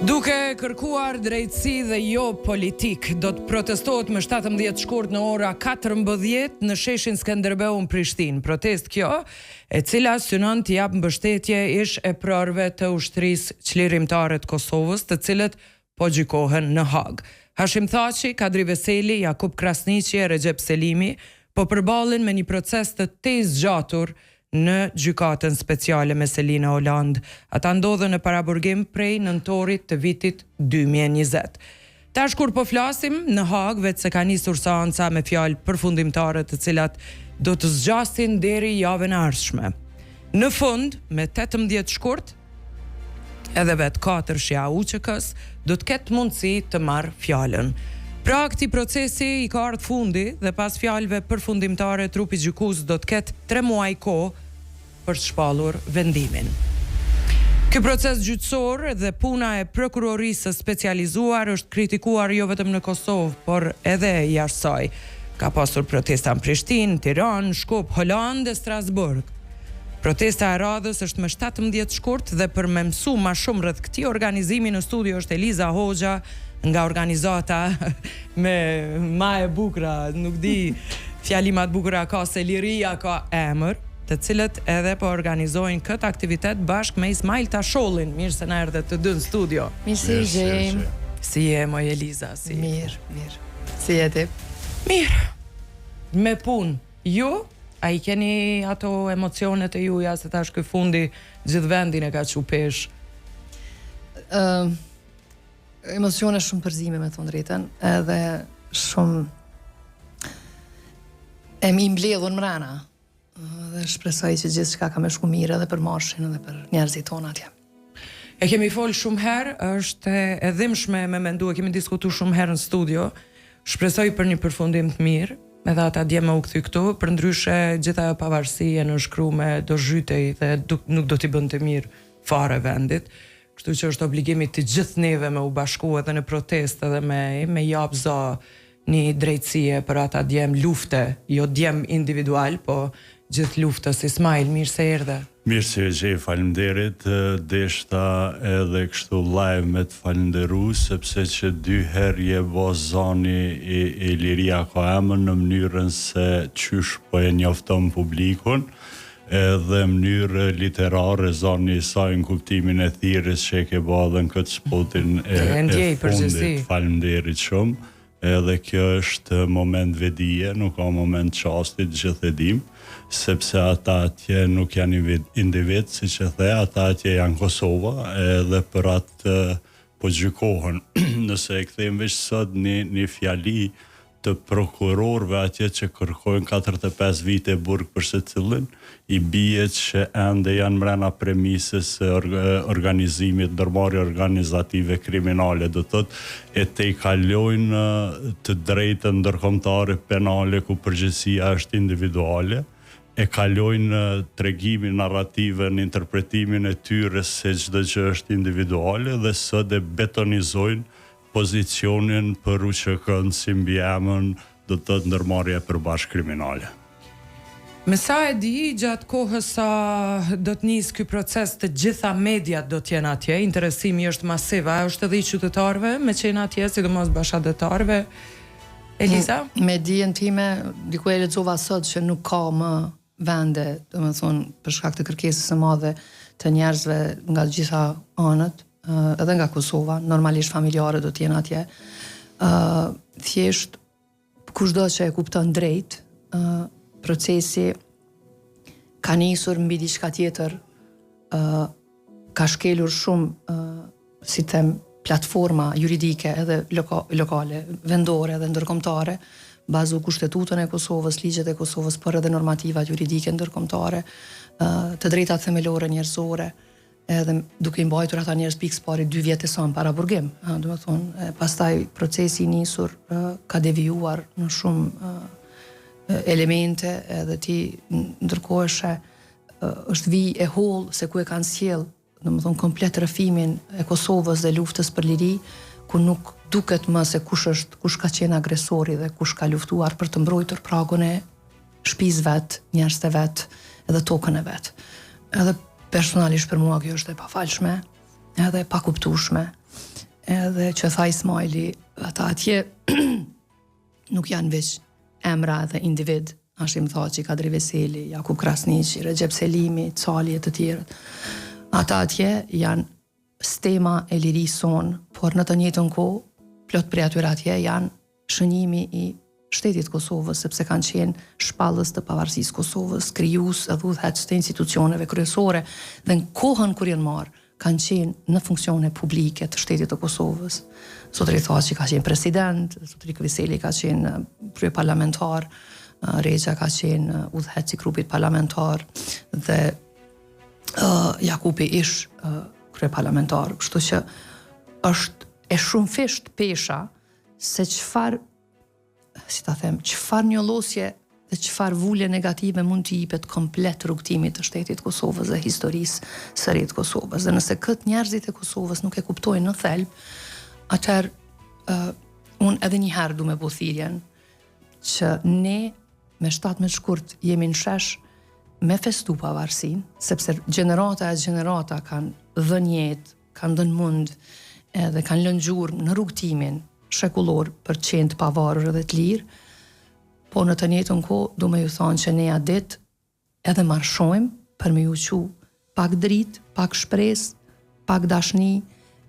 Duke kërkuar drejtësi dhe jo politik, do të protestohet më 17 shkurt në ora 14 në sheshin Skënderbeu në Prishtinë. Protest kjo, e cila synon të jap mbështetje ish e prorëve të ushtrisë çlirimtare të Kosovës, të cilët po gjykohen në Hag. Hashim Thaçi, Kadri Veseli, Jakub Krasniqi e Recep Selimi po përballen me një proces të zgjatur në gjykatën speciale me Selina Holland. Ata ndodhen në paraburgim prej nëntorit të vitit 2020. Tash kur po flasim në Hag, vetë se ka nisur seanca me fjalë përfundimtare të cilat do të zgjasin deri javën e ardhshme. Në fund, me 18 shkurt, edhe vetë 4-shja UÇK-s do të ketë mundësi të marrë fjalën. Pra këtij procesi i ka ardhur fundi dhe pas fjalëve përfundimtare trupi gjykues do të ketë 3 muaj kohë për të shpallur vendimin. Ky proces gjyqësor dhe puna e prokurorisë specializuar është kritikuar jo vetëm në Kosovë, por edhe jashtë saj. Ka pasur protesta në Prishtinë, Tiranë, Shkup, Hollandë e Strasburg. Protesta e radhës është më 17 shkurt dhe për me mësu ma shumë rreth këtij organizimi në studio është Eliza Hoxha nga organizata me ma e bukra, nuk di fjalimat bukra ka se liria ka emër, të cilët edhe po organizojnë këtë aktivitet bashkë me Ismail Tashollin. Mirë se na erdhe të dy në studio. Mirë si gjejmë. Si je moj Eliza? Si? Mirë. Si je ti? Mirë. Me punë. Ju? A i keni ato emocionet e juja se tash ky fundi gjithë vendin e ka çupesh? Emocione shumë përzime me thonë drejtën, edhe shumë e mi mbledhun mrena. Dhe shpresoj që gjithë shka ka me shku mire edhe për marshin edhe për njerëzit tonë atje. E kemi folë shumë herë, është e dhimbshme me mendu, e kemi diskutu shumë herë në studio, shpresoj për një përfundim të mirë, edhe ata dje me u kthy këtu, për ndryshe gjitha pavarësi e në shkru me do zhytej dhe nuk do t'i bënd të mirë fare vendit, kështu që është obligimi të gjithë neve me u bashku edhe në protest edhe me jap za një drejtësie për ata djem lufte, jo djem individual, po gjithë luftës. Ismail, mirë se erdhe. Mirë se gjej, falemderit, deshta edhe kështu live me të falenderu, sepse që 2 herë je zani e liria ka emër në mënyrën se qysh po e njofton publikun, edhe mënyrë literare zani saj në kuptimin e thirrjes që e ke bë edhe në këtë spotin e fundit. Falemderit shumë. Edhe kjo është moment vedije, nuk ka moment qastit, gjithë e dim, sepse ata atje nuk janë individ, si që the, ata atje janë Kosova, edhe për atë po gjykohen. Nëse e kthejmë veç sot një fjali të prokurorëve atje që kërkojnë 45 vite burg për secilin, i bie që ende janë mrena premisës organizimit, ndërmarrje organizative kriminale, do thotë e te i kalojnë të drejtën ndërkombëtare penale ku përgjegjësia është individuale, e kalojnë tregimin, narrativën, interpretimin e tyre se çdo gjë është individuale dhe sot e betonizojnë pozicionin për UÇK-n si mbi emën do të thotë ndërmarrje përbashkë kriminale. Me sa e di, gjatë kohës sa do të nisë ky proces, të gjitha mediat do të jenë atje, interesimi është masiv, a është edhe i qytetarëve me qenë atje, sidomos bashkëdhetarëve. Eliza? Me dijen time, diku e lexova sot që nuk ka më vende, domethënë për shkak të kërkesës së madhe të njerëzve nga të gjitha anët, edhe nga Kosova, normalisht familjare do t'jenë atje. Thjesht, kushdo që e kupton drejt, procesi ka nisur mbi diçka tjetër, ka shkelur shumë, si them, platforma juridike edhe lokale, vendore edhe ndërkombëtare, bazu kushtetutën e Kosovës, ligjet e Kosovës, por edhe normativat juridike ndërkombëtare, të drejtat themelore njerëzore, edhe duke i mbajtur ata njerëz pikës pari 2 vjet e son para burgim. Do të thonë, pastaj procesi i nisur ka devijuar në shumë elemente, edhe ti ndërkoheshe është vijë e hollë se ku e kanë sjell, domethënë komplet rrëfimin e Kosovës dhe luftës për liri, ku nuk duket më se kush ka qenë agresori dhe kush ka luftuar për të mbrojtur pragun e shtëpisë vet, njerëzve vet, edhe tokën e vet. Edhe personalisht për mua kjo është e pafalshme, edhe e pakuptueshme. edhe që tha Ismaili, ata atje nuk janë veç emra dhe individ, Hashim Thaçi, Kadri Veseli, Jakub Krasniqi, Recep Selimi, Cali e të tjerët. Ata atje janë stema e lirisë sonë, por në të njëjtën kohë, plot prej atyre atje janë shënjimi i shtetit Kosovës, sepse kanë qenë shpallës të pavarësisë Kosovës, krijues edhe udhëheqës të institucioneve kryesore, dhe në kohën kur janë marrë, kanë qenë në funksione publike të shtetit të Kosovës. Zotëri Thaçi ka qenë president, zotëri Veseli ka qenë kryeparlamentar, Regja ka qenë udhëheqës i grupit parlamentar dhe Jakupi ish kryeparlamentar, kështu që është e shumëfisht pesha se çfarë njollosje dhe çfarë vulje negative mund të jepet komplet rrugtimit të shtetit Kosovës dhe historisë së re të Kosovës. Dhe nëse këtë njerëzit e Kosovës nuk e kuptojnë në thelb, atëherë unë edhe një herë du me bo thirrjen që ne me 17 shkurt jemi në shesh me festu pavarësinë, sepse gjenerata e gjenerata kanë dhënë jetë, kanë dhënë mund edhe kanë lënë gjurmë në rrugtimin shekullor për qenë të pavarur dhe të lirë, po në të njëjtën kohë du me ju thonë që ne a ditë edhe marshojmë për me ju qu pak dritë, pak shpresë, pak dashni,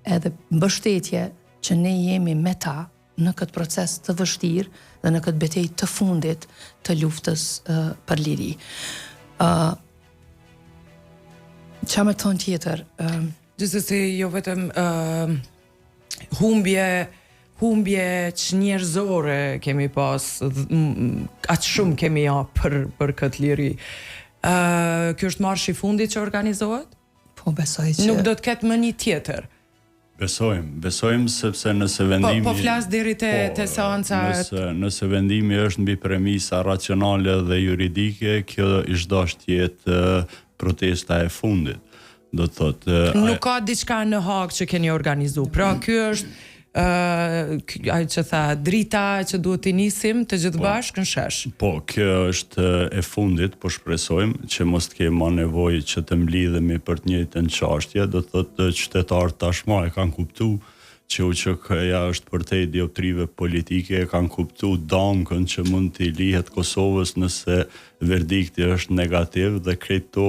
edhe mbështetje që ne jemi me ta në këtë proces të vështirë dhe në këtë betejë të fundit të luftës për liri. Qa me thonë tjetër? Gjithsesi jo vetëm humbje që njerëzore kemi pas, aq shumë kemi ja për këtë liri. Kjo është marshi i fundit që organizohet? Po besoj që nuk do të ketë më një tjetër. Besojmë sepse nëse vendimi... Po flas deri te seanca... Nëse vendimi është mbi premisa racionale dhe juridike, kjo ish dash të jetë protesta e fundit. Do të thotë... Nuk ka diçka në Hag që keni organizu. Pra ky është ai që tha drita që duhet të nisim të gjithë bashkë në shesh. Po, kjo është e fundit, po shpresojmë që mos të kemi më nevojë që të mblidhemi për të njëjtën çështje, do të thotë qytetarët tashmë e kanë kuptuar që UÇK-ja është përtej dioptrive politike, e kanë kuptuar dëmën që mund të lihet Kosovës nëse verdikti është negativ dhe këto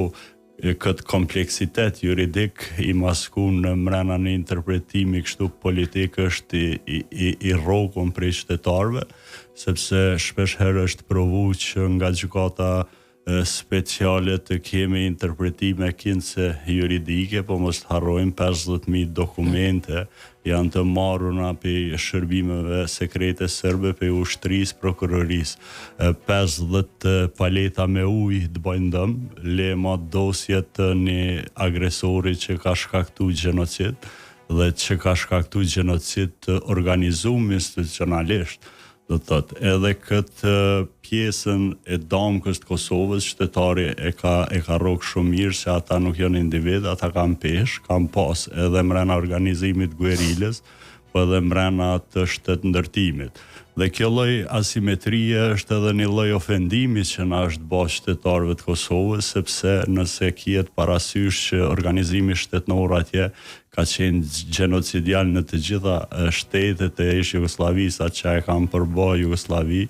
këtë kompleksitet juridik i maskun në mrena në interpretimi kështu politik është i rrokun prej qytetarëve, sepse shpesh herë është provu që nga gjykata speciale të kemi interpretime kinse juridike, po mos të harrojmë 50.000 dokumente janë të marruna për shërbimeve sekrete serbe për ushtrisë, prokurorisë. 50 paleta me ujë të bëjnë dëm, lema dosjet të një agresori që ka shkaktu gjenocid dhe që ka shkaktu gjenocid të organizuar institucionalisht. Do të thotë, edhe këtë pjesën e damkës të Kosovës, qytetari e ka rrok shumë mirë se ata nuk janë individ, ata kanë pesh, kanë pas edhe mrena organizimit guerilës, po edhe mrena të shtet ndërtimit. Dhe kjo lloj asimetrie është edhe një lloj ofendimi që na është bërë qytetarëve të Kosovës, sepse nëse kihet parasysh që organizimi shtetnor atje ka qenë genocidial në të gjitha shtetet e ish-Jugosllavisë që e kanë përbërë Jugosllavi,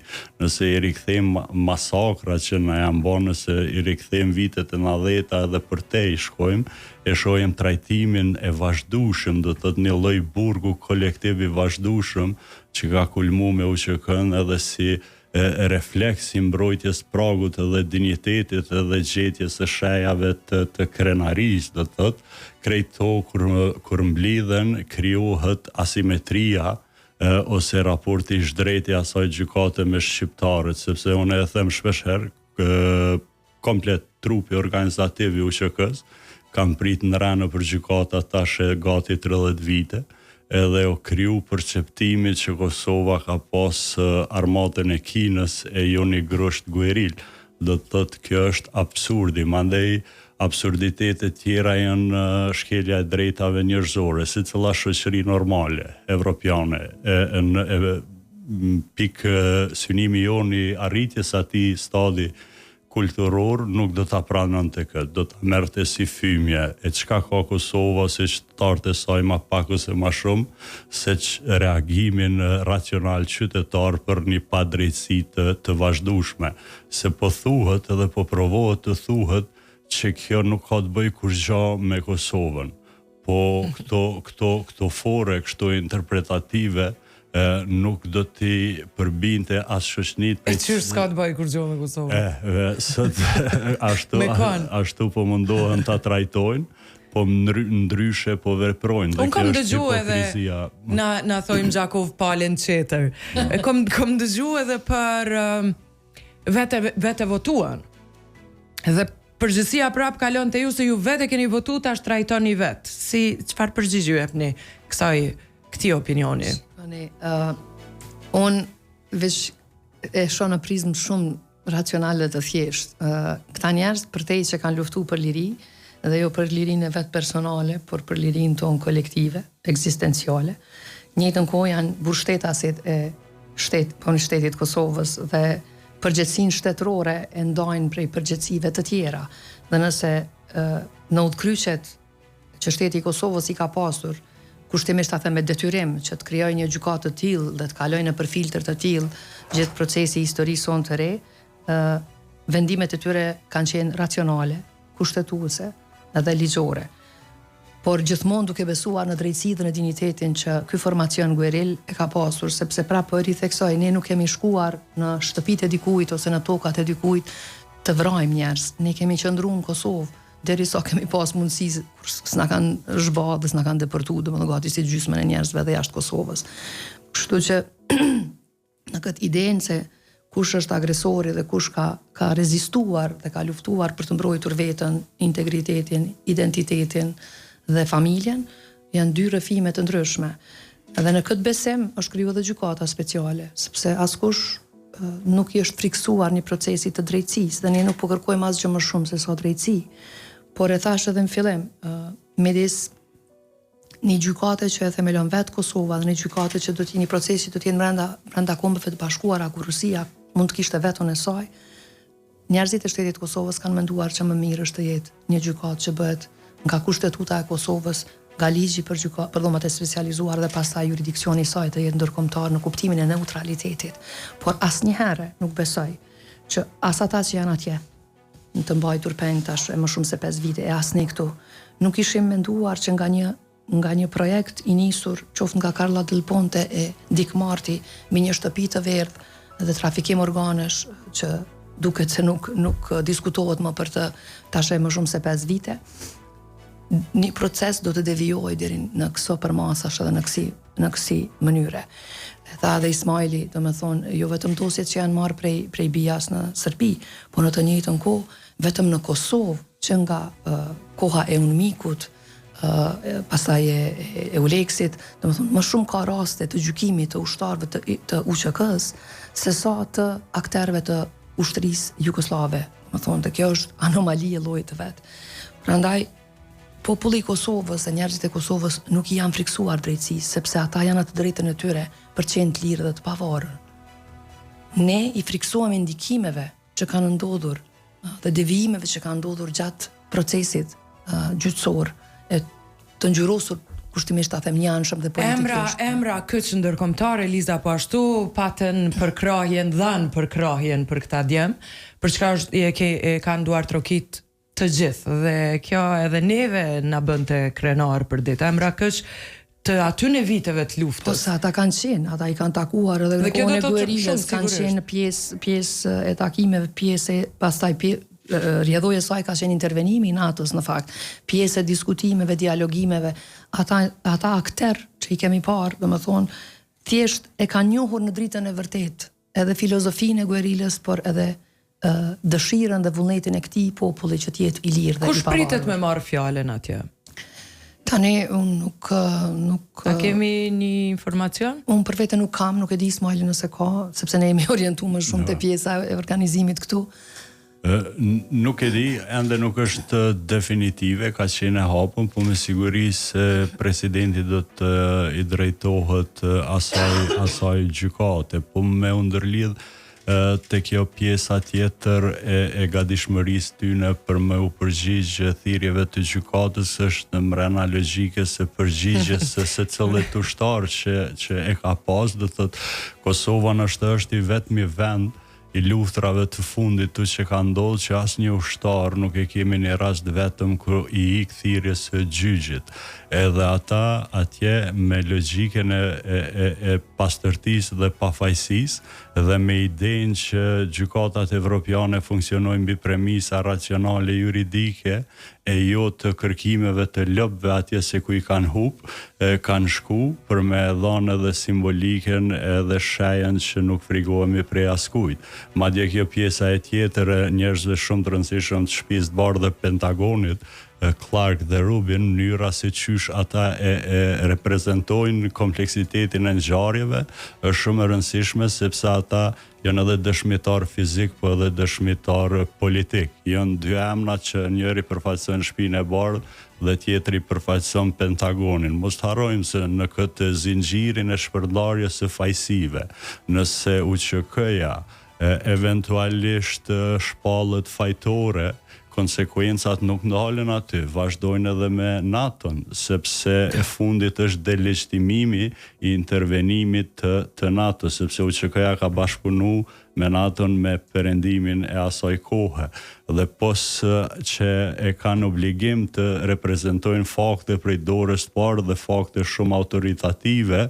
nëse i rikthejmë masakra që na janë bërë, nëse i rikthejmë vitet e 90-ta edhe përtej shkojmë, e shohim trajtimin e vazhdueshëm, do të thotë një lloj burgu kolektiv i vazhdueshëm që ka kulmuar me UÇK-n edhe si refleks i mbrojtjes pragut edhe dinjitetit edhe gjetjes së shejave të krenarisë, do të thotë, krejto kur mblidhen krijohet asimetria ose raporti i zhdrejtë i asaj gjykate me shqiptarët, sepse unë e them shpesh herë komplet trupi organizativ i UÇK-s kam prit në rënë për gjykata tash e gati 30 vite, edhe o kriju perceptimi që Kosova ka pas armatën e Kinës e jo një grosht gueril. Do të thotë kjo është absurdi, mandej absurditetet tjera janë shkelja e drejtave njerëzore, si cilla shoqëri normale, evropiane, pikë synimi joni arritjes atij stadi kulturor nuk do ta pranonte këtë, do ta merrte si fymje. E çka ka Kosova se qytetarët e saj ma pak ose ma shumë, se reagimin racional qytetar për një padrejtësi të vazhdueshme. Se po thuhet edhe po provohet të thuhet që kjo nuk ka të bëjë kurrë me Kosovën. Po këto fore, këto interpretative nuk do t'i përbinte as shoqënitë. E çfarë s'ka të bëjë kur gjë me Kosovën? Sot ashtu po mundohen ta trajtojnë, po ndryshe po veprojnë. Unë kam dëgjuar edhe na thojmë Gjakov Palin Qetër. Kam dëgjuar edhe për vete votuan. Dhe përgjithësia prap kalon te ju se ju vetë keni votuar, tash trajtoni vet. Si çfarë përgjigje jepni këtij opinioni? Unë veç e shoh në prizmë shumë racionale të thjesht. Këta njerëz për te që kanë luftu për liri, dhe jo për lirinë e vetë personale, por për lirinë tonë kolektive, ekzistenciale, njëjtën kohë janë mbështetasit e shtetit Kosovës dhe përgjegjësinë shtetërore e ndajnë prej përgjegjësive të tjera. Dhe nëse në udhkryqet që shteti i Kosovës i ka pasur, kushtimisht ta them me detyrim që të krijojë një gjykatë të tillë dhe të kalojë nëpër filtr të tillë gjithë procesi i historisë sonë të re, vendimet e tyre kanë qenë racionale, kushtetuese edhe ligjore. Por gjithmonë duke besuar në drejtësi dhe në dinjitetin që ky formacion gueril e ka pasur, sepse prapë ritheksoj, ne nuk kemi shkuar në shtëpitë e dikujt ose në tokat e dikujt të vrajmë njerëz. Ne kemi qëndruar në Kosovë derisa kemi pas mundësi kur s'na kanë zhball dhe s'na kanë deportuar, domethënë gati si gjysmën e njerëzve edhe jashtë Kosovës. Kështu që në këtë idenë se kush është agresori dhe kush ka rezistuar dhe ka luftuar për të mbrojtur veten, integritetin, identitetin dhe familjen, janë dy rrëfime të ndryshme. Edhe në këtë besim është krijuar edhe gjykata speciale, sepse askush nuk i është friksuar një procesi të drejtësisë dhe ne nuk po kërkojmë asgjë më shumë se sa drejtësi. Por e thash edhe në fillim, midis një gjykate që e themelon vetë Kosova dhe një gjykate që do të një procesi do të jenë brenda Kombëve të Bashkuara, ku Rusia mund të kishte veton e saj, njerëzit e shtetit Kosovës kanë menduar që më mirë është të jetë një gjykatë që bëhet nga kushtetuta e Kosovës, nga ligji për dhomat e specializuar dhe pastaj juridiksioni i saj të jetë ndërkombëtar në kuptimin e neutralitetit. Por asnjëherë nuk besoj që as ata që janë atje në të mbajtur peng tash e më shumë se 5 vite e as ne këtu nuk ishim menduar që nga një projekt i nisur qoftë nga Karla Del Ponte e Dick Marty me një shtëpi të verdhë dhe trafikim organesh që duket se nuk diskutohet më për të tash e më shumë se 5 vite, një proces do të devijojë deri në këso përmasash edhe në kësi mënyre. E tha dhe Ismaili, do me thonë, jo vetëm dosjet që janë marrë prej BIA-s në Serbi, po në të njëjtën kohë, vetëm në Kosovë, që nga koha e Unmikut, pastaj e Euleksit, do me thonë, më shumë ka raste të gjykimit të ushtarëve të UÇK-s, se sa të akterëve të ushtrisë jugoslave. Do me thonë, kjo është anomali e llojit të vet. Prandaj populli i Kosovës e njerëzit e Kosovës nuk i janë friksuar drejtësisë, sepse ata janë atë drejtën e tyre për të qenë të lirë dhe të pavarur. Ne i friksuam ndikimeve që kanë ndodhur dhe devijimeve që kanë ndodhur gjatë procesit gjyqësor e të ngjyrosur kushtimisht ta them njanshëm dhe politikisht. Emra këç ndërkombëtare Liza po ashtu patën përkrahjen për këta djem, për çka e kanë duar trokit të gjithë dhe kjo edhe neve na bënte krenar për ditë. Emra këç të aty në viteve të luftës. Po sa ata kanë qenë, ata i kanë takuar edhe në kohën e guerilës, kanë qenë pjesë e takimeve, pastaj rrjedhoja e saj ka qenë intervenimi i NATO-s në fakt, pjesë e diskutimeve, dialogimeve, ata akter që i kemi parë, domethënë, thjesht e kanë njohur në dritën e vërtetë, edhe filozofinë e guerilës, por edhe dëshirën dhe vullnetin e këtij populli që të jetë i lirë dhe i pavarur. Kush pritet me marr fjalën atje? Tani unë nuk A kemi një informacion? Unë për vete nuk kam, nuk e di Ismaili nëse ka, sepse ne jemi orientuar më shumë te pjesa e organizimit këtu. Nuk e di, ende nuk është definitive, ka qenë e hapur, po me siguri se presidenti do të i drejtohet asaj gjykate, po me u ndërlidh te kjo pjesa tjetër e gatishmërisë tyne për me u përgjigj thirrjeve të gjykatës është në mrena logjikës së përgjigjes së secillit ushtar që e ka pas, do thotë Kosova është i vetmi vend i luftrave të fundit tu që ka ndodhur që asnjë ushtar nuk e kemi një rast vetëm kur i ik thirrjes së gjyqit. Edhe ata atje me logjikën e pastërtisë dhe pafajësisë dhe me idenë që gjykatat evropiane funksionojnë mbi premisa racionale juridike e jo të kërkimeve të lopëve atje se ku i kanë kanë shku për me dhënë edhe simbolikën edhe shejen që nuk frigohemi prej askujt. Madje kjo pjesa e tjetër e njerëzve shumë të rëndësishëm të shtëpisë të bardhë dhe Pentagonit, Clark dhe Rubin, mënyra se qysh ata e reprezentojnë kompleksitetin e ngjarjeve është shumë e rëndësishme sepse ata janë edhe dëshmitar fizik, po edhe dëshmitar politik. Janë dy emra që njëri përfaqëson shtëpinë e bardhë dhe tjetri përfaqëson Pentagonin. Mos harrojmë se në këtë zinxhirin e shpërndarjes së fajësive, nëse UÇK-ja eventualisht shpallët fajtore, konsekuencat nuk ndalen aty, vazhdojnë edhe me NATO-n, sepse e fundit është delegjtimimi i intervenimit të NATO, sepse UÇK-ja ka bashkëpunu me NATO-n me perëndimin e asaj kohe. Dhe pos që e kanë obligim të reprezentojnë fakte prej dorës të parë dhe fakte shumë autoritative,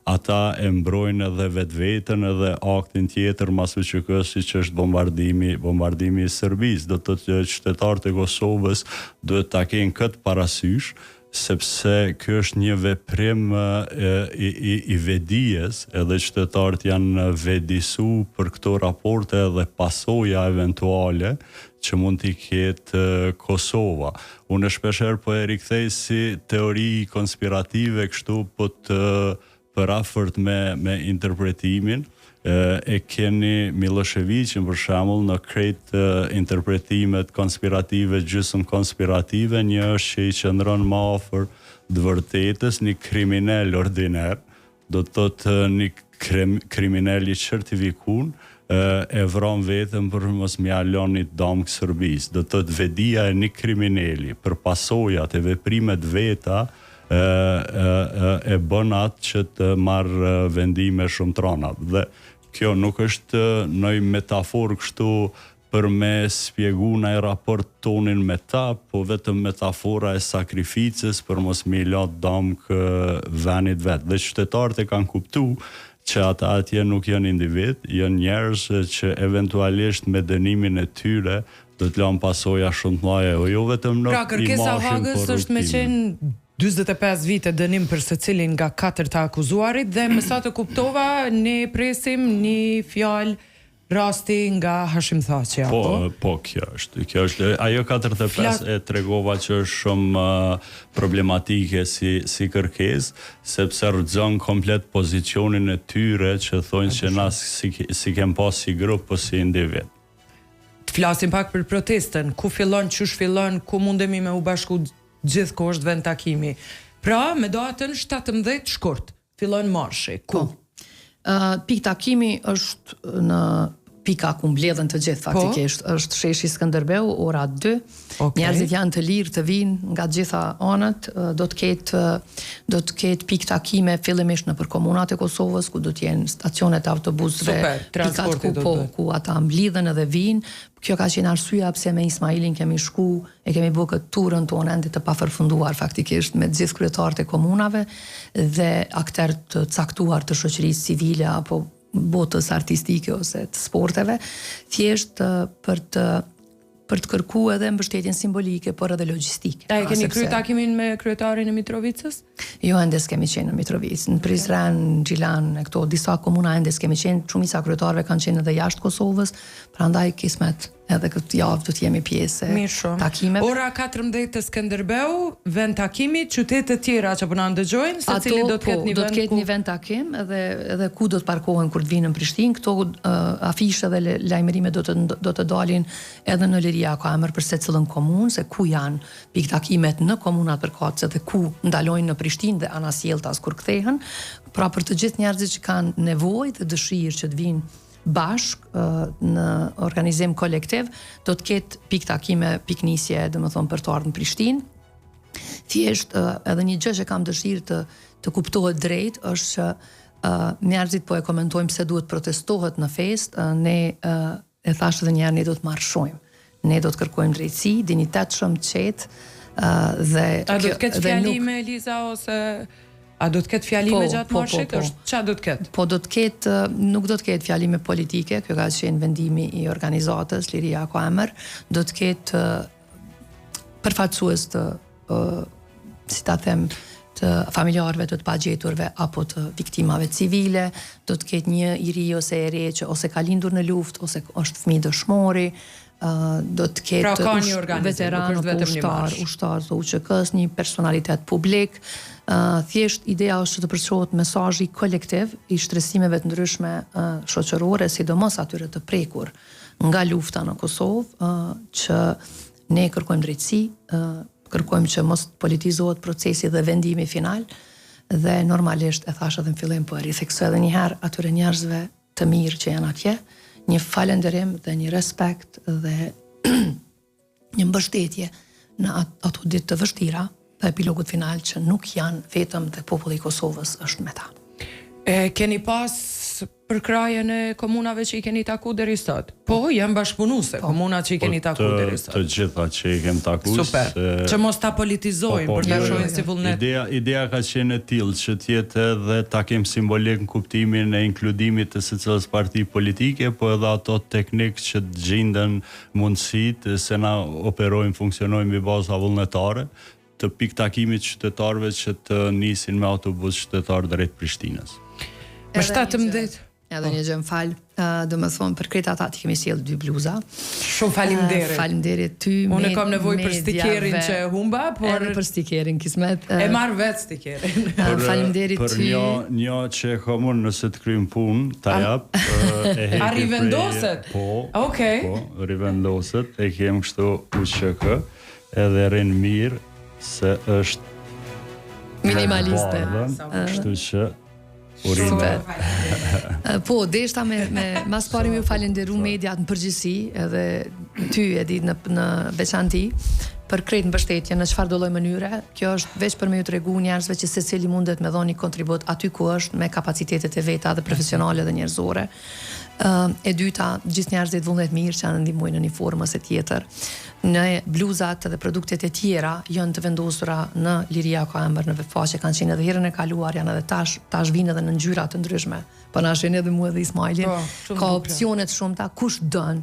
ata e mbrojnë edhe vetveten edhe aktin tjetër mas UÇK-s siç është bombardimi i Serbisë. Do të thotë qytetarët e Kosovës duhet ta kenë këtë parasysh, sepse kjo është një veprim i vedijes, edhe qytetarët janë vedisu për këto raporte dhe pasoja eventuale që mund t'i ketë Kosova. Unë shpeshherë po e rikthej si teori konspirative kështu po të përafërt me interpretimin. E keni Miloševićin për shembull në krejt interpretimet konspirative, gjysmë konspirative, një është që i qëndron më afër të vërtetës, një kriminal ordiner, do të thotë një kriminal i certifikuar, e vron vetëm për mos m'ia lënë dëmk Serbisë. Do të thotë vedia e një kriminali për pasojat e veprimet veta e bën atë që të marrë vendime shumë trona. Dhe kjo nuk është një metaforë kështu për me spjegu në raport tonin me ta, po vetëm metafora e sakrificës për mos me lot dëmk venit vetë. Dhe qytetarët e kanë kuptu që ata atje nuk janë individ, janë njerëz që eventualisht me dënimin e tyre do të lanë pasoja shumë të mëdha, jo vetëm në kërkesa e Hagës është me qenë 45 vite dënim për secilin nga 4 të akuzuarit dhe me sa të kuptova ne presim një fjalë rasti nga Hashim Thaçi apo? Po, kjo është. Ajo 45 e tregova që është shumë problematike si kërkesë, sepse rrëzon komplet pozicionin e tyre që thonë që na si kem pas si grup po si individ. Të flasim pak për protestën, ku fillon, çush fillon, ku mundemi me u bashku gjithë ko është vend takimi. Pra, me datën 17 shkurt, fillon marshi. Ku? Pikë takimi është në pika ku mbledhen të gjithë faktikisht. Është sheshi Skënderbeu, ora 2. Njerëzit janë të lirë të vinë nga gjitha anët. Do të ketë pikë takime fillimisht në për komunat e Kosovës, ku do të jenë stacionet autobusëve, pikat ku ata mblidhen edhe vinë. Kjo ka qenë arsyeja pse me Ismailin kemi shku, e kemi bërë këtë turën tonë ende të pafërfunduar faktikisht me gjithë kryetarët e komunave dhe aktorë të caktuar të shoqërisë civile apo botës artistike ose të sporteve, thjesht për të kërkuar edhe mbështetjen simbolike, por edhe logjistike. A e keni kryer takimin me kryetarin e Mitrovicës? Jo, ende s'kemi qenë në Mitrovicë. Në Prizren, në Gjilan, e këto disa komuna ende s'kemi qenë, shumica kryetarëve kanë qenë edhe jashtë Kosovës, prandaj kismet edhe këtë javë do të jemi pjesë takimeve. Ora 14 të Skënderbeu, vend takimi, qytete tjera që po na ndëgjojnë, secili do të ketë një vend takim edhe ku do të parkohen kur të vinë në Prishtinë. Këto afishe dhe lajmërime do të dalin edhe në Liria ka emër për secilën komunë, se ku janë pikë takimet në komunat përkatëse dhe ku ndalojnë në Prishtinë dhe anasjelltas kur kthehen. Pra për të gjithë njerëzit që kanë nevojë dhe dëshirë që të vinë bashk në organizim kolektiv, do të ketë pikë takime, pikë nisje, domethënë për të ardhur në Prishtinë. Thjesht edhe një gjë që kam dëshirë të kuptohet drejt është që njerëzit po e komentojmë pse duhet protestohet në fest, ne e thash edhe një herë, ne do të marshojmë. Ne do të kërkojmë drejtësi, dinitet shumë qetë dhe a do të ketë fjalime Eliza ose a do të ketë fjalime gjatë marshit? Ç'a do të ketë? Po do të ketë, nuk do të ketë fjalime politike, kjo ka qenë vendimi i organizatës Liria ka emër, do të ketë përfaqësues të si ta them, të familjarëve të pagjeturve apo të viktimave civile, do të ketë një i ri ose e re që ose ka lindur në luftë ose është fëmijë dëshmori, do të ketë veteran apo ushtar të UÇK-s, një personalitet publik. Thjesht ideja është që të përçohet mesazhi kolektiv i shtresimeve të ndryshme shoqërore, sidomos atyre të prekur nga lufta në Kosovë, që ne kërkojmë drejtësi, kërkojmë që mos politizohet procesi dhe vendimi final, dhe normalisht e thash edhe në fillim, po e ritheksoj edhe një herë atyre njerëzve të mirë që janë atje, një falënderim dhe një respekt dhe një mbështetje në ato ditë të vështira dhe epilogut final që nuk janë vetëm dhe populli i Kosovës është me ta. Keni pas përkrajen e komunave që i keni taku deri sot? Po, janë bashkëpunuese komunat që i keni taku deri sot. Të gjitha që i kem taku. Super. Që mos ta politizojnë për ta shohin si vullnet. Ideja ka qenë e tillë që të jetë edhe takim simbolik në kuptimin e inkludimit të secilës parti politike, po edhe ato teknik që të gjenden mundësitë se na operojmë, funksionojmë mbi baza vullnetare, të pikë takimit qytetarëve që të nisin me autobus qytetar drejt Prishtinës. Më 17. Edhe një gjë më fal, domethënë për këtë ata ti kemi sjell 2 bluza. Shumë faleminderit. Faleminderit ty. Unë kam nevojë për stikerin që e humba, por edhe për stikerin kismet. E marr vetë stikerin. Faleminderit ty. Për një që kam unë nëse të kryjm punë, ta jap, a rivendoset? Po. Okej. Po, rivendoset, e kem kështu UÇK, edhe rrin mirë se është minimaliste. Kështu që super. Po, deshta me mas pari ju falenderu mediat në përgjithësi, edhe ty Edi në veçanti, për krejt mbështetje në çfarë do lloj mënyre. Kjo është veç për me ju tregu njerëzve që secili mundet me dhënë kontribut aty ku është, me kapacitetet e veta dhe profesionale dhe njerëzore. E dyta, gjithë njerëzit vullnet mirë që janë ndihmojnë në një formë ose tjetër. Në bluzat dhe produktet e tjera janë të vendosura në Liria ka emër në faqe, kanë qenë edhe herën e kaluar, janë edhe tash vinë edhe në ngjyra të ndryshme. Po na shënë edhe mua dhe Ismailin. Ka opsione të shumta, kush don,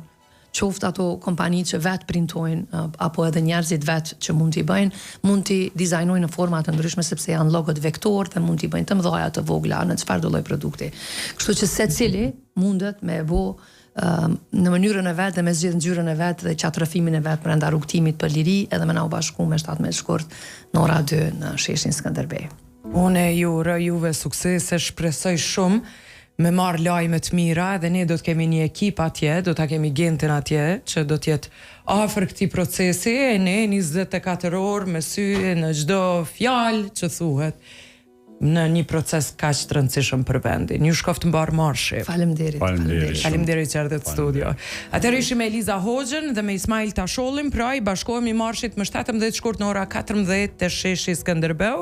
qoftë ato kompani që vetë printojnë, apo edhe njerëzit vetë që mund t'i bëjnë, mund t'i dizajnojnë në forma të ndryshme sepse janë logot vektor dhe mund t'i bëjnë të mëdha të vogla në çfarë do lloj produkti. Kështu që secili mundet me bë në mënyrën e vetë dhe me zgjidhë ngjyrën e vetë dhe qatrëfimin e vetë brenda rrugtimit për liri, edhe me na u bashku me 17 shkurt në ora 2 në sheshin Skënderbej. Unë ju uroj juve suksese, shpresoj shumë me marrë lajme të mira, edhe ne do të kemi një ekip atje, do të kemi Gentin atje, që do t'jetë afër këtij procesi, e ne 24 orë me sy në çdo fjalë që thuhet në një proces kaq të rëndësishëm për vendin. Ju shkoft mbar marshi. Faleminderit. Faleminderit që erdhët në studio. Atëherë ishim me Eliza Hoxhën dhe me Ismail Tashollin, pra i bashkohemi marshit më 17 shkurt në ora 14 te sheshi Skënderbeu.